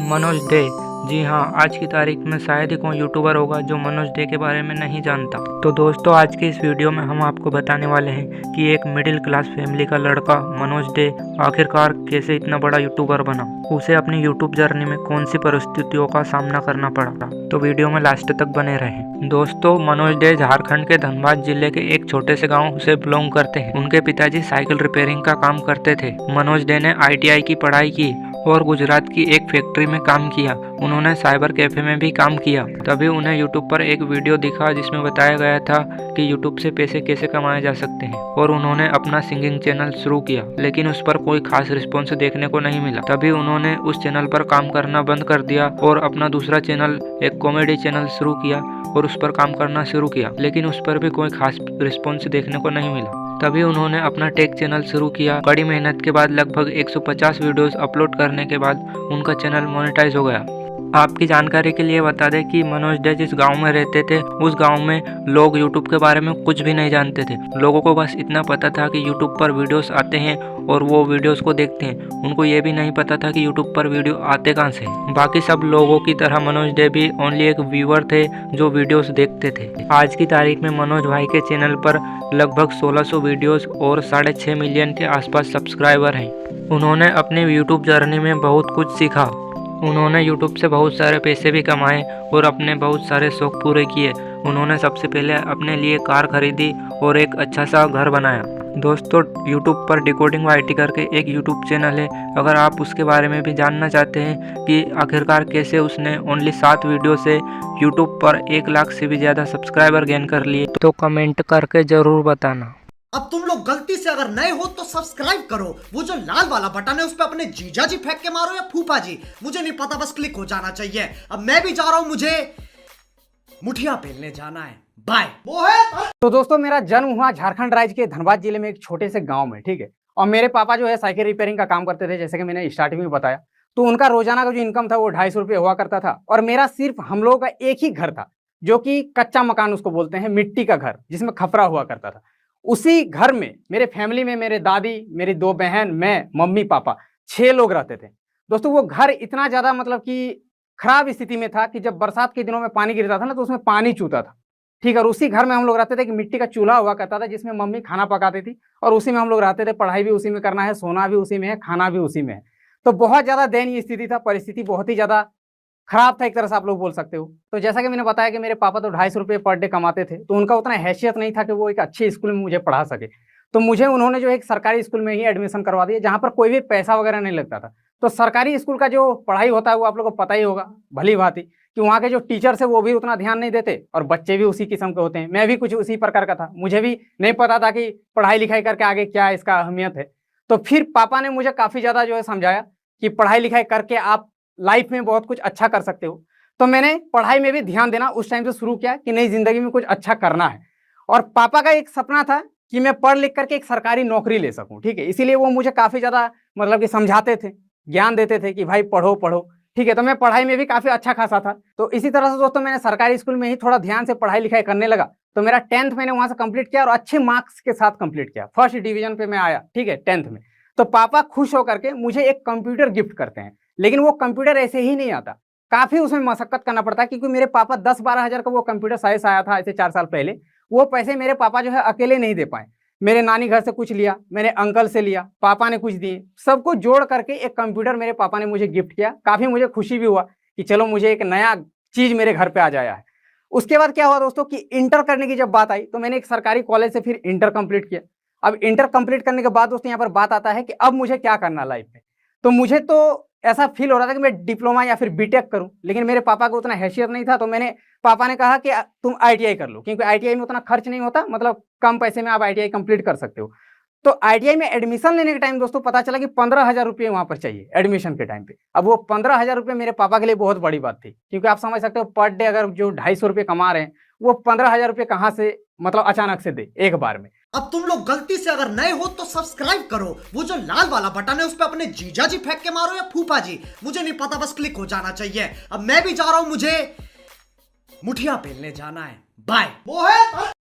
Manoj day. जी हाँ, आज की तारीख में शायद ही कोई यूट्यूबर होगा जो मनोज डे के बारे में नहीं जानता। तो दोस्तों, आज के इस वीडियो में हम आपको बताने वाले हैं कि एक मिडिल क्लास फैमिली का लड़का मनोज डे आखिरकार कैसे इतना बड़ा यूट्यूबर बना। उसे अपनी यूट्यूब जर्नी में कौन सी परिस्थितियों का सामना करना पड़ा। तो वीडियो में लास्ट तक बने रहें। दोस्तों, मनोज डे झारखंड के धनबाद जिले के एक छोटे से गाँव से बिलोंग करते हैं। उनके पिताजी साइकिल रिपेयरिंग का काम करते थे। मनोज डे ने ITI की पढ़ाई की और गुजरात की एक फैक्ट्री में काम किया। उन्होंने साइबर कैफे में भी काम किया। तभी उन्हें यूट्यूब पर एक वीडियो दिखा जिसमें बताया गया था कि यूट्यूब से पैसे कैसे कमाए जा सकते हैं, और उन्होंने अपना सिंगिंग चैनल शुरू किया, लेकिन उस पर कोई खास रिस्पॉन्स देखने को नहीं मिला। तभी उन्होंने उस चैनल पर काम करना बंद कर दिया और अपना दूसरा चैनल, एक कॉमेडी चैनल शुरू किया और उस पर काम करना शुरू किया, लेकिन उस पर भी कोई खास रिस्पॉन्स देखने को नहीं मिला। तभी उन्होंने अपना टेक चैनल शुरू किया। कड़ी मेहनत के बाद लगभग 150 वीडियोस अपलोड करने के बाद उनका चैनल मोनेटाइज हो गया। आपकी जानकारी के लिए बता दें कि मनोज डे जिस गांव में रहते थे, उस गांव में लोग यूट्यूब के बारे में कुछ भी नहीं जानते थे। लोगों को बस इतना पता था कि यूट्यूब पर वीडियोस आते हैं और वो वीडियोस को देखते हैं। उनको ये भी नहीं पता था कि यूट्यूब पर वीडियो आते कहाँ से। बाकी सब लोगों की तरह मनोज डे भी ओनली एक व्यूअर थे जो वीडियोस देखते थे। आज की तारीख में मनोज भाई के चैनल पर लगभग 1600 वीडियोस और 6.5 मिलियन के आसपास सब्सक्राइबर हैं। उन्होंने अपनी यूट्यूब जर्नी में बहुत कुछ सीखा। उन्होंने यूट्यूब से बहुत सारे पैसे भी कमाए और अपने बहुत सारे शौक पूरे किए। उन्होंने सबसे पहले अपने लिए कार खरीदी और एक अच्छा सा घर बनाया। दोस्तों, यूट्यूब पर डिकोडिंग YT करके एक यूट्यूब चैनल है। अगर आप उसके बारे में भी जानना चाहते हैं कि आखिरकार कैसे उसने ओनली 7 वीडियो से यूट्यूब पर 1 लाख से भी ज़्यादा सब्सक्राइबर गेन कर लिए, तो कमेंट करके ज़रूर बताना। अब तुम लोग गलती से अगर नए हो तो सब्सक्राइब करो। वो जो लाल वाला बटन है उस पर अपने जीजा जी फेंक के मारो या फूफा जी, मुझे नहीं पता, बस क्लिक हो जाना चाहिए। अब मैं भी जा रहा हूं, मुझे मुठिया पेलने जाना है। बाय। तो दोस्तों, मेरा जन्म हुआ झारखंड राज्य के धनबाद जिले में एक छोटे से गांव में, ठीक है। और मेरे पापा जो है साइकिल रिपेयरिंग का काम करते थे, जैसे कि मैंने स्टार्टिंग में बताया। तो उनका रोजाना का जो इनकम था वो 250 रुपये हुआ करता था। और मेरा सिर्फ हम लोगों का एक ही घर था, जो कि कच्चा मकान उसको बोलते हैं, मिट्टी का घर, जिसमें खपरा हुआ करता था। उसी घर में मेरे फैमिली में मेरे दादी, मेरी 2 बहन, मैं, मम्मी, पापा, 6 लोग रहते थे। दोस्तों, वो घर इतना ज्यादा मतलब कि खराब स्थिति में था कि जब बरसात के दिनों में पानी गिरता था ना, तो उसमें पानी चूता था, ठीक है। और उसी घर में हम लोग रहते थे कि मिट्टी का चूल्हा हुआ करता था, जिसमें मम्मी खाना पकाती थी और उसी में हम लोग रहते थे। पढ़ाई भी उसी में करना है, सोना भी उसी में है, खाना भी उसी में है। तो बहुत ज्यादा दयनीय स्थिति था, परिस्थिति बहुत ही ज्यादा खराब था, एक तरह से आप लोग बोल सकते हो। तो जैसा कि मैंने बताया कि मेरे पापा तो 250 रुपये पर डे कमाते थे, तो उनका उतना हैसियत नहीं था कि वो एक अच्छे स्कूल में मुझे पढ़ा सके। तो मुझे उन्होंने जो एक सरकारी स्कूल में ही एडमिशन करवा दिया, जहाँ पर कोई भी पैसा वगैरह नहीं लगता था। तो सरकारी स्कूल का जो पढ़ाई होता है वो आप लोगों को पता ही होगा भली भांति, कि वहाँ के जो टीचर्स है वो भी उतना ध्यान नहीं देते और बच्चे भी उसी किस्म के होते हैं। मैं भी कुछ उसी प्रकार का था, मुझे भी नहीं पता था कि पढ़ाई लिखाई करके आगे क्या इसका अहमियत है। तो फिर पापा ने मुझे काफ़ी ज़्यादा जो है समझाया कि पढ़ाई लिखाई करके आप लाइफ में बहुत कुछ अच्छा कर सकते हो। तो मैंने पढ़ाई में भी ध्यान देना उस टाइम से शुरू किया कि नई जिंदगी में कुछ अच्छा करना है। और पापा का एक सपना था कि मैं पढ़ लिख करके एक सरकारी नौकरी ले सकूं, ठीक है। इसीलिए वो मुझे काफ़ी ज़्यादा मतलब कि समझाते थे, ज्ञान देते थे कि भाई पढ़ो पढ़ो, ठीक है। तो मैं पढ़ाई में भी काफ़ी अच्छा खासा था। तो इसी तरह से दोस्तों, मैंने सरकारी स्कूल में ही थोड़ा ध्यान से पढ़ाई लिखाई करने लगा। तो मेरा 10th मैंने वहाँ से कंप्लीट किया और अच्छे मार्क्स के साथ कंप्लीट किया, फर्स्ट डिवीजन पे मैं आया, ठीक है, 10th में। तो पापा खुश होकर के मुझे एक कंप्यूटर गिफ्ट करते हैं। लेकिन वो कंप्यूटर ऐसे ही नहीं आता, काफ़ी उसमें मशक्कत करना पड़ता है, क्योंकि मेरे पापा 10-12 हज़ार का वो कंप्यूटर साइज आया था ऐसे 4 साल पहले। वो पैसे मेरे पापा जो है अकेले नहीं दे पाए। मेरे नानी घर से कुछ लिया, मेरे अंकल से लिया, पापा ने कुछ दिए, सबको जोड़ करके एक कंप्यूटर मेरे पापा ने मुझे गिफ्ट किया। काफ़ी मुझे खुशी भी हुआ कि चलो मुझे एक नया चीज़ मेरे घर पे आ जाया है। उसके बाद क्या हुआ दोस्तों कि इंटर करने की जब बात आई, तो मैंने एक सरकारी कॉलेज से फिर इंटर कंप्लीट किया। अब इंटर कंप्लीट करने के बाद दोस्तों, यहाँ पर बात आता है कि अब मुझे क्या करना लाइफ में। तो मुझे तो ऐसा फील हो रहा था कि मैं डिप्लोमा या फिर बीटेक करूं, लेकिन मेरे पापा को उतना हैसियत नहीं था। तो पापा ने कहा कि तुम ITI कर लो, क्योंकि ITI में उतना खर्च नहीं होता, मतलब कम पैसे में आप ITI कंप्लीट कर सकते हो। तो ITI में एडमिशन लेने के टाइम दोस्तों पता चला कि 15,000 रुपये वहाँ पर चाहिए एडमिशन के टाइम पे। अब वो 15,000 रुपये मेरे पापा के लिए बहुत बड़ी बात थी, क्योंकि आप समझ सकते हो पर डे अगर जो 250 रुपये कमा रहे हैं, वो 15,000 रुपये कहाँ से मतलब अचानक से दे एक बार में। अब तुम लोग गलती से अगर नए हो तो सब्सक्राइब करो। वो जो लाल वाला बटन है उस पर अपने जीजा जी फेंक के मारो या फूफा जी, मुझे नहीं पता, बस क्लिक हो जाना चाहिए। अब मैं भी जा रहा हूं, मुझे मुठिया पेलने जाना है। बाय।